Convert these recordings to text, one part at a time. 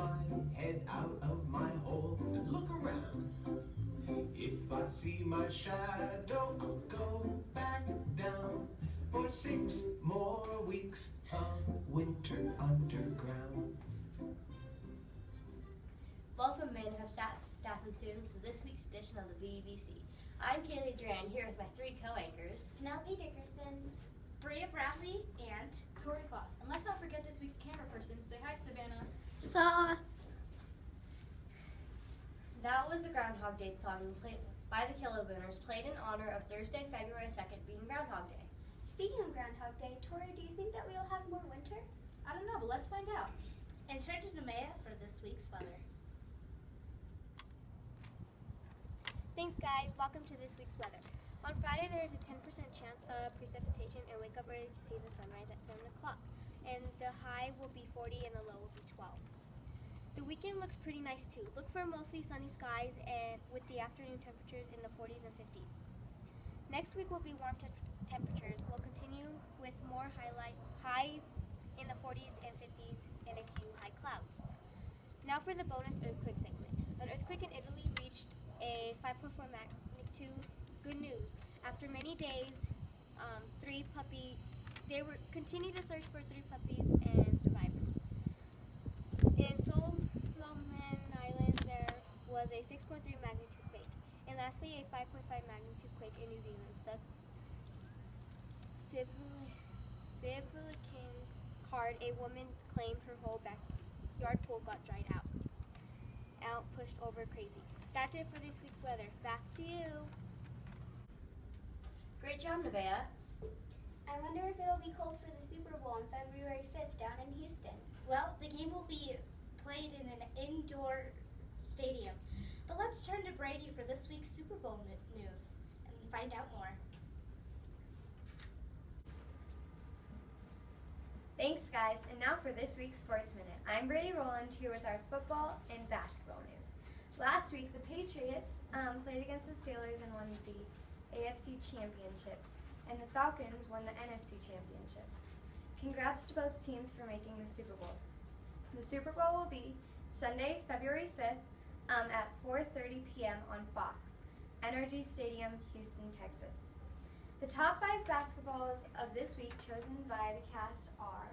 my head out of my hole and look around. If I see my shadow, I'll go back down for 6 more weeks of winter underground. Welcome, Manhof staff and students, to this week's edition of the VBC. I'm Kaylee Duran, here with my 3 co-anchors, Penelope Dickerson, Bria Bradley, and Tori Foss. And let's not forget this week's camera person. Say hi, Savannah. Saw. That was the Groundhog Day song played by the Kilobooners, played in honor of Thursday, February 2nd, being Groundhog Day. Speaking of Groundhog Day, Tori, do you think that we'll have more winter? I don't know, but let's find out. and turn to Nemea for this week's weather. Thanks, guys. Welcome to this week's weather. On Friday, there is a 10% chance of precipitation and wake up ready to see the sunrise at 7 o'clock. And the high will be 40 and the low will be 12. The weekend looks pretty nice too. Look for mostly sunny skies and with the afternoon temperatures in the 40s and 50s. Next week will be warm temperatures. We'll continue with more highs in the 40s and 50s and a few high clouds. Now for the bonus earthquake segment. An earthquake in Italy reached a 5.4 magnitude. Good news. After many days, they were continue to search for 3 puppies and survivors. In Solomon Islands, there was a 6.3 magnitude quake. And lastly, a 5.5 magnitude quake in New Zealand struck Civilians hard. A woman claimed her whole backyard pool got dried out, pushed over crazy. That's it for this week's weather. Back to you. Great job, Nevaeh. I wonder if it'll be cold for the Super Bowl on February 5th down in Houston. Well, the game will be played in an indoor stadium. But let's turn to Brady for this week's Super Bowl news and find out more. Thanks, guys. And now for this week's Sports Minute. I'm Brady Rowland here with our football and basketball news. Last week, the Patriots played against the Steelers and won the AFC Championships, and the Falcons won the NFC Championships. Congrats to both teams for making the Super Bowl. The Super Bowl will be Sunday, February 5th at 4:30 p.m. on Fox, Energy Stadium, Houston, Texas. The top 5 basketballs of this week chosen by the cast are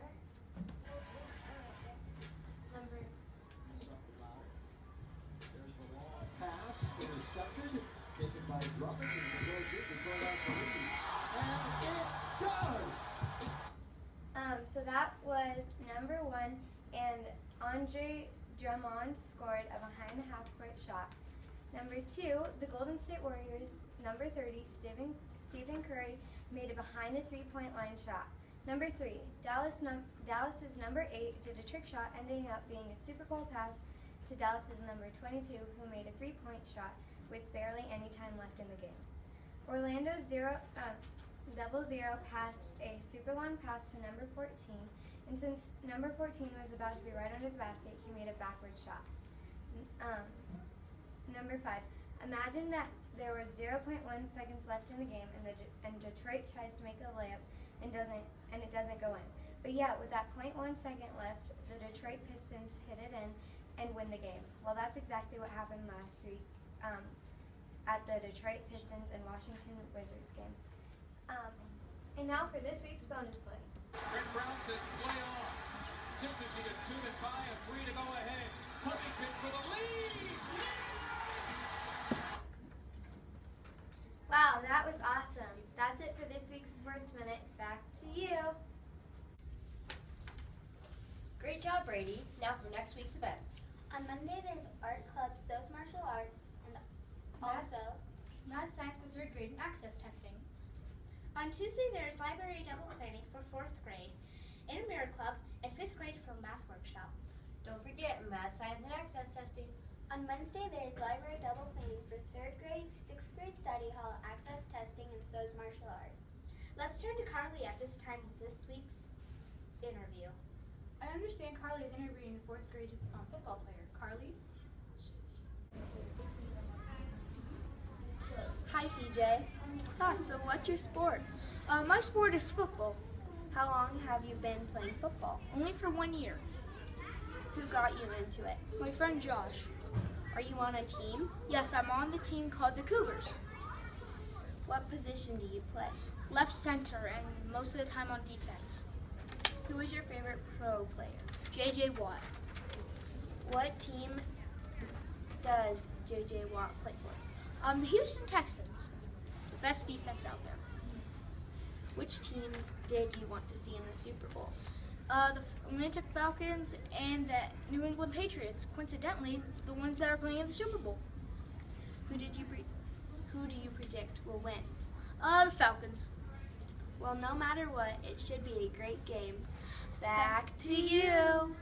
Pass intercepted, taken by Drummond, and goes in to throw out the lead. And it does! So that was number 1, and Andre Drummond scored a behind-the-half-court shot. Number 2, the Golden State Warriors, number 30, Stephen Curry, made a behind-the-3-point line shot. Number 3, Dallas's number 8 did a trick shot, ending up being a Super Bowl pass to Dallas's number 22, who made a 3-point shot with barely any time left in the game. Orlando's 0-0 passed a super long pass to number 14, and since number 14 was about to be right under the basket, he made a backward shot. Number 5, imagine that there was 0.1 seconds left in the game, and Detroit tries to make a layup and it doesn't go in. But yet, with that 0.1 second left, the Detroit Pistons hit it in and win the game. Well, that's exactly what happened last week at the Detroit Pistons and Washington Wizards game. And now for this week's bonus play. Brett Brown says play on. Sixers need a 2 to tie and 3 to go ahead. Covington for the lead! Wow, that was awesome. That's it for this week's Sports Minute. Back to you. Great job, Brady. Now for next week's events. On Monday, there's Art Club, SOS Martial Arts, and also Math Science for 3rd grade and access testing. On Tuesday, there is library double planning for 4th grade, Intramural Club, and 5th grade for math workshop. Don't forget Math Science and Access Testing. on Wednesday, there's library double planning for 3rd grade, 6th grade study hall, access testing, and SOS Martial Arts. Let's turn to Carly at this time with this week's interview. I understand Carly is interviewing a 4th grade football player. Carly? Hi, CJ. So what's your sport? My sport is football. How long have you been playing football? Only for 1 year. Who got you into it? My friend Josh. Are you on a team? Yes, I'm on the team called the Cougars. What position do you play? Left center and most of the time on defense. Who is your favorite pro player? J.J. Watt. What team does J.J. Watt play for? The Houston Texans. The best defense out there. Which teams did you want to see in the Super Bowl? The Atlantic Falcons and the New England Patriots. Coincidentally, the ones that are playing in the Super Bowl. Who do you predict will win? The Falcons. Well, no matter what, it should be a great game. Back to you.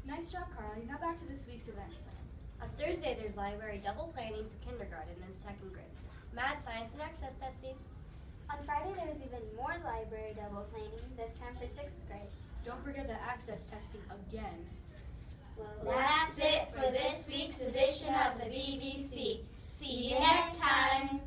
Nice job, Carly. Now back to this week's events planned. On Thursday, there's library double planning for kindergarten and second grade, math, science, and access testing. On Friday, there's even more library double planning, this time for 6th grade. Don't forget the access testing again. Well, That's it for this week's edition of the VBC. See you next time.